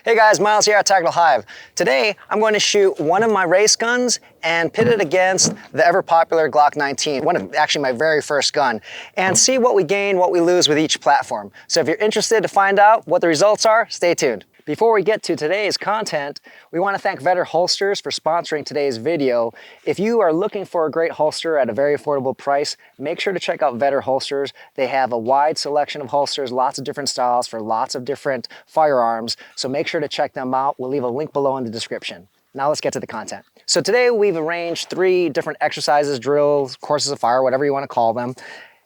Hey guys, Miles here at Tactical Hyve. Today, I'm going to shoot one of my race guns and pit it against the ever popular Glock 19, actually my very first gun, and see what we gain, what we lose with each platform. So if you're interested to find out what the results are, stay tuned. Before we get to today's content, we want to thank Vetter Holsters for sponsoring today's video. If you are looking for a great holster at a very affordable price, make sure to check out Vetter Holsters. They have a wide selection of holsters, lots of different styles for lots of different firearms, so make sure to check them out. We'll leave a link below in the description. Now let's get to the content. So today we've arranged 3 different exercises, drills, courses of fire, whatever you want to call them.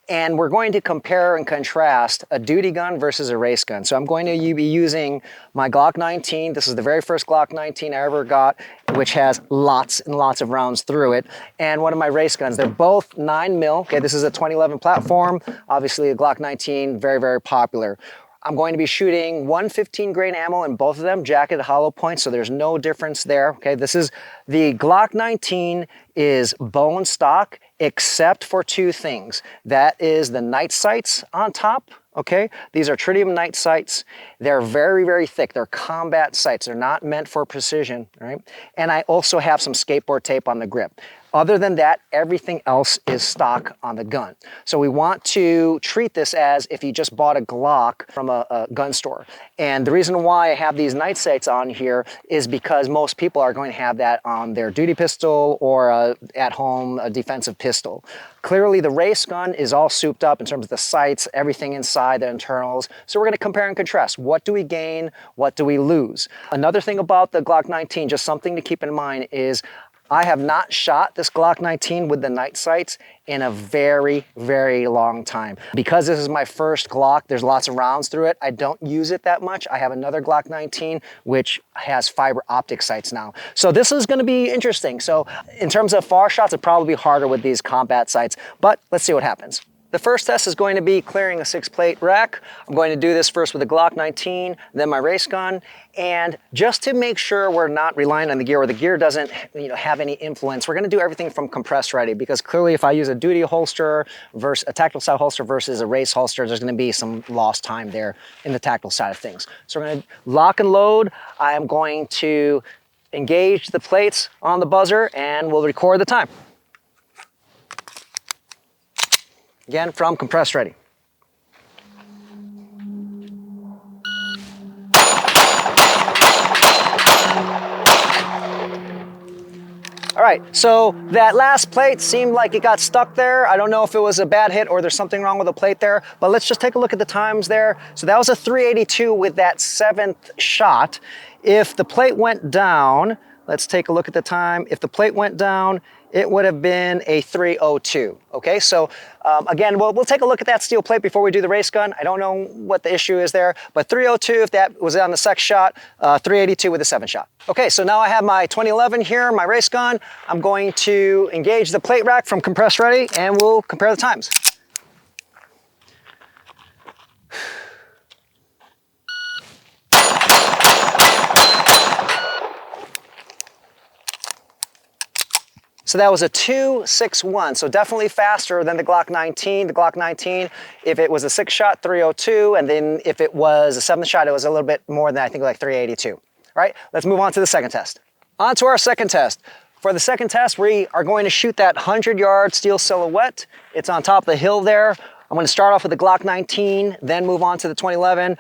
And we're going to compare and contrast a duty gun versus a race gun. So I'm going to be using my Glock 19. This is the very first Glock 19 I ever got, which has lots and lots of rounds through it. And one of my race guns. They're both 9mm. Okay, this is a 2011 platform. Obviously, a Glock 19, very, very popular. I'm going to be shooting 115 grain ammo in both of them, jacketed hollow points, so there's no difference there. Okay, this is the Glock 19 is bone stock except for 2 things. That is the night sights on top. Okay, these are tritium night sights. They're very, very thick. They're combat sights. They're not meant for precision, right? And I also have some skateboard tape on the grip. Other than that, everything else is stock on the gun. So we want to treat this as if you just bought a Glock from a gun store. And the reason why I have these night sights on here is because most people are going to have that on their duty pistol or at home a defensive pistol. Clearly the race gun is all souped up in terms of the sights, everything inside, the internals. So we're going to compare and contrast. What do we gain? What do we lose? Another thing about the Glock 19, just something to keep in mind, is I have not shot this Glock 19 with the night sights in a very, very long time. Because this is my first Glock, there's lots of rounds through it. I don't use it that much. I have another Glock 19, which has fiber optic sights now. So this is gonna be interesting. So in terms of far shots, it'd probably be harder with these combat sights, but let's see what happens. The first test is going to be clearing a 6-plate rack. I'm going to do this first with a Glock 19, then my race gun. And just to make sure we're not relying on the gear or the gear doesn't have any influence, we're going to do everything from compress ready, because clearly if I use a duty holster versus a tactical style holster versus a race holster, there's going to be some lost time there in the tactical side of things. So we're going to lock and load. I am going to engage the plates on the buzzer and we'll record the time. Again, from compress ready. All right, so that last plate seemed like it got stuck there. I don't know if it was a bad hit or there's something wrong with the plate there, but let's just take a look at the times there. So that was a 382 with that 7th shot. If the plate went down, let's take a look at the time. If the plate went down, it would have been a 302, okay? So again, we'll take a look at that steel plate before we do the race gun. I don't know what the issue is there, but 302 if that was on the 6th shot, 382 with the 7th shot. Okay, so now I have my 2011 here, my race gun. I'm going to engage the plate rack from compress ready and we'll compare the times. So that was a 261, so definitely faster than the Glock 19. The Glock 19, if it was a 6th shot, 302, and then if it was a 7th shot, it was a little bit more than, I think, like 382. All right, let's move on to the second test. On to our second test. For the second test, we are going to shoot that 100-yard steel silhouette. It's on top of the hill there. I'm going to start off with the Glock 19, then move on to the 2011.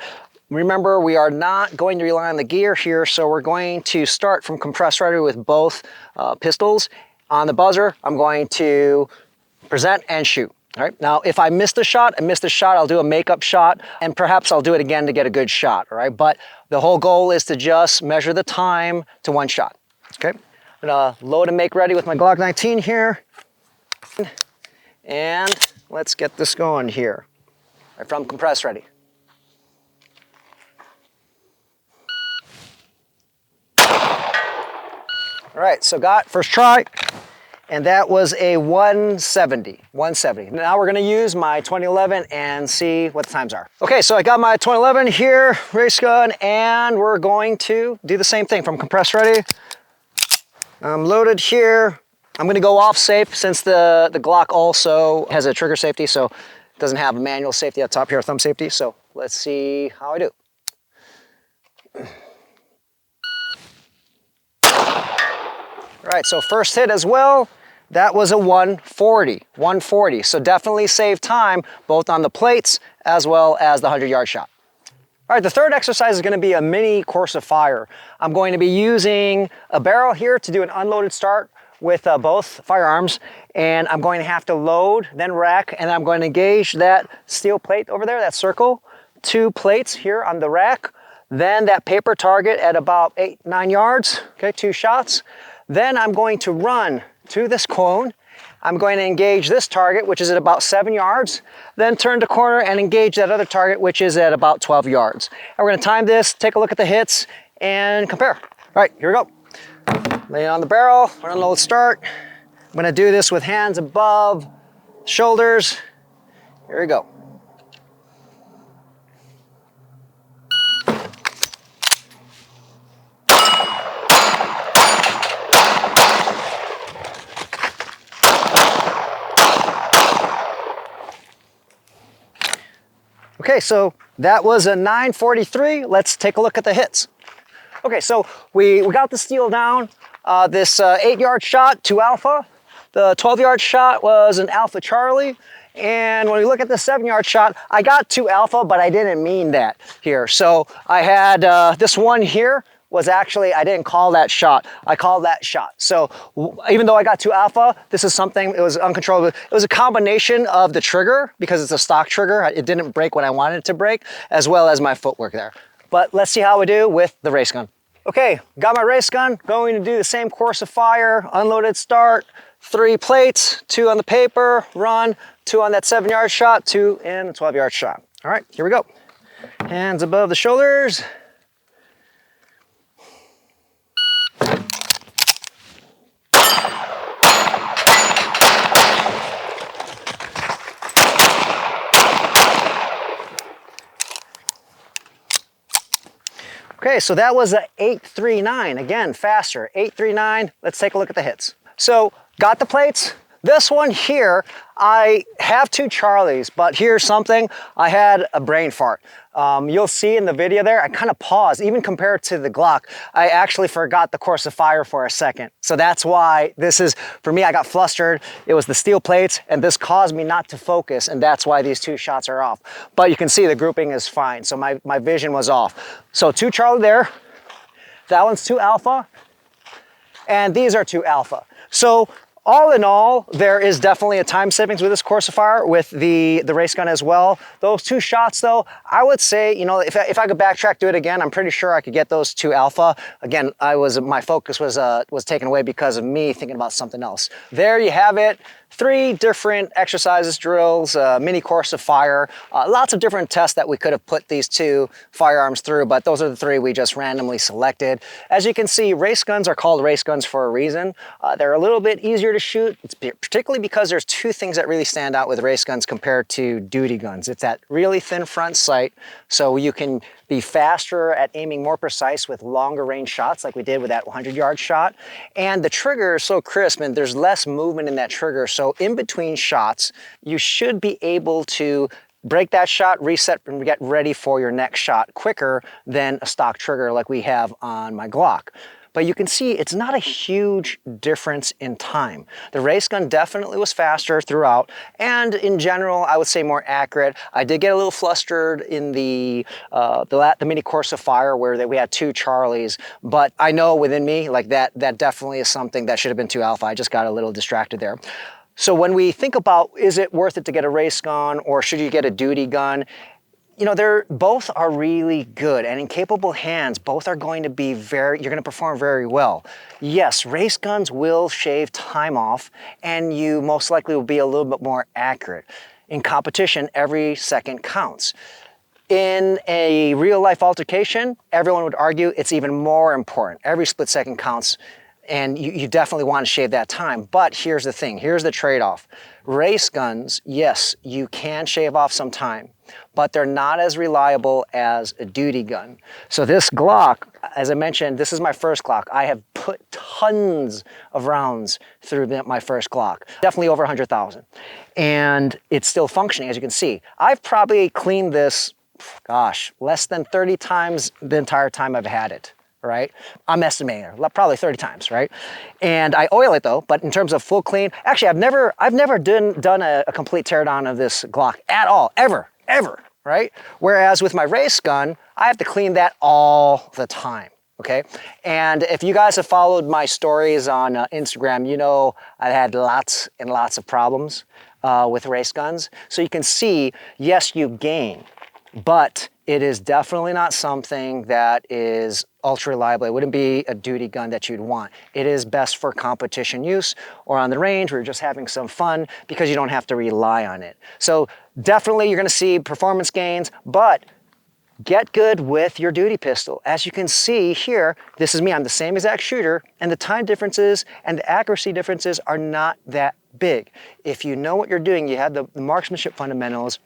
Remember, we are not going to rely on the gear here, so we're going to start from compress ready with both pistols. On the buzzer, I'm going to present and shoot. All right, now if I missed a shot, I'll do a makeup shot, and perhaps I'll do it again to get a good shot, all right? But the whole goal is to just measure the time to 1 shot, okay? I'm gonna load and make ready with my Glock 19 here. And let's get this going here. All right, from compress ready. All right, so got first try, and that was a 170. Now we're gonna use my 2011 and see what the times are. Okay, so I got my 2011 here, race gun, and we're going to do the same thing from compress ready. I'm loaded here. I'm gonna go off safe since the Glock also has a trigger safety, so it doesn't have a manual safety up top here, thumb safety. So let's see how I do. right, so first hit as well, that was a 140. So definitely save time both on the plates as well as the 100-yard shot. All right, the third exercise is going to be a mini course of fire. I'm going to be using a barrel here to do an unloaded start with both firearms, and I'm going to have to load, then rack, and I'm going to engage that steel plate over there, that circle, 2 plates here on the rack, then that paper target at about 8-9 yards, okay, 2 shots. Then I'm going to run to this cone. I'm going to engage this target, which is at about 7 yards, then turn the corner and engage that other target, which is at about 12 yards. And we're gonna time this, take a look at the hits, and compare. All right, here we go. Lay it on the barrel, we're gonna start. I'm gonna do this with hands above shoulders. Here we go. Okay, so that was a 943. Let's take a look at the hits. Okay, so we got the steel down. This 8-yard shot, 2 alpha. The 12-yard shot was an Alpha Charlie. And when we look at the 7-yard shot, I got 2 alpha, but I didn't mean that here. So I had this one here was actually, I didn't call that shot. I called that shot. So even though I got 2 alpha, this is something, it was uncontrollable. It was a combination of the trigger, because it's a stock trigger. It didn't break when I wanted it to break, as well as my footwork there. But let's see how we do with the race gun. Okay, got my race gun, going to do the same course of fire, unloaded start, 3 plates, 2 on the paper, run, 2 on that 7-yard shot, 2 in the 12-yard shot. All right, here we go. Hands above the shoulders. Okay, so that was a 839, again, faster, 839. Let's take a look at the hits. So, got the plates. This one here, I have 2 Charlies, but here's something, I had a brain fart. You'll see in the video there, I kind of paused, even compared to the Glock, I actually forgot the course of fire for a second. So that's why this is, for me, I got flustered. It was the steel plates, and this caused me not to focus, and that's why these 2 shots are off. But you can see the grouping is fine, so my vision was off. So 2 Charlie there, that one's 2 alpha, and these are 2 alpha. So all in all, there is definitely a time savings with this course of fire with the race gun as well. Those 2 shots though, I would say, you know, if I could backtrack, do it again, I'm pretty sure I could get those 2 alpha. Again, my focus was taken away because of me thinking about something else. There you have it. 3 different exercises, drills, mini course of fire, lots of different tests that we could have put these 2 firearms through, but those are the 3 we just randomly selected. As you can see, race guns are called race guns for a reason. They're a little bit easier to shoot, particularly because there's 2 things that really stand out with race guns compared to duty guns. It's that really thin front sight, so you can be faster at aiming more precise with longer range shots like we did with that 100-yard shot. And the trigger is so crisp and there's less movement in that trigger. So in between shots, you should be able to break that shot, reset, and get ready for your next shot quicker than a stock trigger like we have on my Glock. But you can see it's not a huge difference in time. The race gun definitely was faster throughout, and in general, I would say more accurate. I did get a little flustered in the mini course of fire where we had 2 Charlies, but I know within me, like that definitely is something that should have been 2 alpha. I just got a little distracted there. So when we think about, is it worth it to get a race gun or should you get a duty gun? You know, both are really good, and in capable hands, both are going to be you're going to perform very well. Yes, race guns will shave time off, and you most likely will be a little bit more accurate. In competition, every second counts. In a real-life altercation, everyone would argue it's even more important. Every split second counts, and you definitely want to shave that time. But here's the thing, here's the trade-off. Race guns, yes, you can shave off some time, but they're not as reliable as a duty gun. So this Glock, as I mentioned, this is my first Glock. I have put tons of rounds through my first Glock, definitely over 100,000. And it's still functioning, as you can see. I've probably cleaned this, gosh, less than 30 times the entire time I've had it. right? I'm estimating probably 30 times, right? And I oil it though, but in terms of full clean, actually I've never done a complete teardown of this Glock at all, ever, right? Whereas with my race gun, I have to clean that all the time. Okay, and if you guys have followed my stories on Instagram, you know I've had lots and lots of problems with race guns. So you can see, yes, you gain, but it is definitely not something that is ultra reliable. It wouldn't be a duty gun that you'd want. It is best for competition use or on the range where you're just having some fun because you don't have to rely on it. So definitely you're gonna see performance gains, but get good with your duty pistol. As you can see here, this is me, I'm the same exact shooter, and the time differences and the accuracy differences are not that big. If you know what you're doing, you have the marksmanship fundamentals,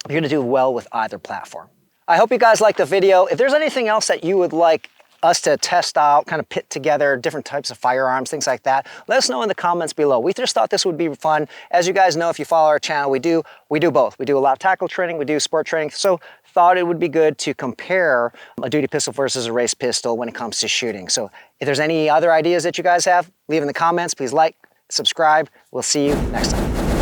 you're gonna do well with either platform. I hope you guys liked the video. If there's anything else that you would like us to test out, kind of pit together different types of firearms, things like that, let us know in the comments below. We just thought this would be fun. As you guys know, if you follow our channel, we do both. We do a lot of tactical training, we do sport training, so thought it would be good to compare a duty pistol versus a race pistol when it comes to shooting. So if there's any other ideas that you guys have, leave in the comments. Please like, subscribe. We'll see you next time.